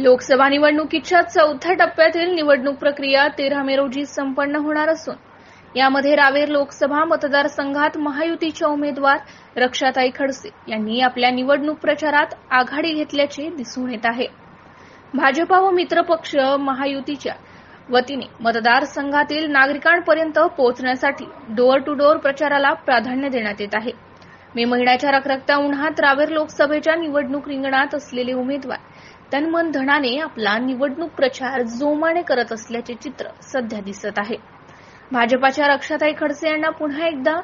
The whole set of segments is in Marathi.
लोकसभा निवडणुकीच्या चौथ्या टप्प्यातील निवडणूक प्रक्रिया 13 मे रोजी संपन्न होणार असून यामध्ये रावेर लोकसभा मतदारसंघात महायुतीच्या उमेदवार रक्षाताई खडसे यांनी आपल्या निवडणूक प्रचारात आघाडी घेतल्याचे दिसून येत आहे। भाजपा व मित्रपक्ष महायुतीच्या वतीने मतदारसंघातील नागरिकांपर्यंत पोहोचण्यासाठी डोअर टू डोअर प्रचाराला प्राधान्य देण्यात येत आहे। मे महिन्याच्या रखरखत्या उन्हात रावेर लोकसभेच्या निवडणूक रिंगणात असलेले उमेदवार तनमन धनाने आपला निवडणूक प्रचार जोमाने करत असल्याचे चित्र सध्या दिसत आहे। भाजपाच्या रक्षाताई खडसे यांना पुन्हा एकदा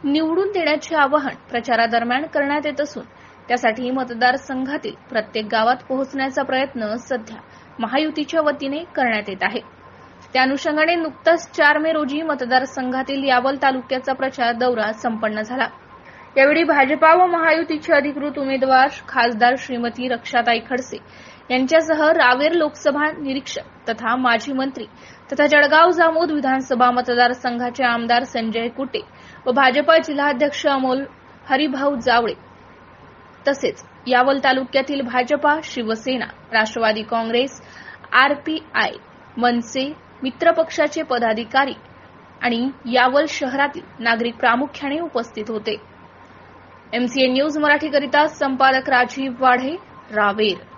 निवडून देण्याचे आवाहन प्रचारादरम्यान करण्यात येत असून त्यासाठी मतदारसंघातील प्रत्येक गावात पोहोचण्याचा प्रयत्न सध्या महायुतीच्या वतीने करण्यात येत आहे। त्या अनुषंगाने नुकताच 4 मे रोजी मतदारसंघातील यावल तालुक्याचा प्रचार दौरा संपन्न झाला। यावेळी भाजपा व महायुतीचे अधिकृत उमेदवार खासदार श्रीमती रक्षाताई खडसे यांच्यासह रावेर लोकसभा निरीक्षक तथा माजी मंत्री तथा जळगाव जामोद विधानसभा मतदारसंघाचे आमदार संजय कुटे व भाजपा जिल्हाध्यक्ष अमोल हरिभाऊ जावळे तसेच यावल तालुक्यातील भाजपा, शिवसेना, राष्ट्रवादी काँग्रेस, आरपीआय, मनसे, मित्रपक्षाचे पदाधिकारी आणि यावल शहरातील नागरिक प्रामुख्याने उपस्थित होते। MCN न्यूज मराठीकरिता संपादक राजीव वाढे, रावेर।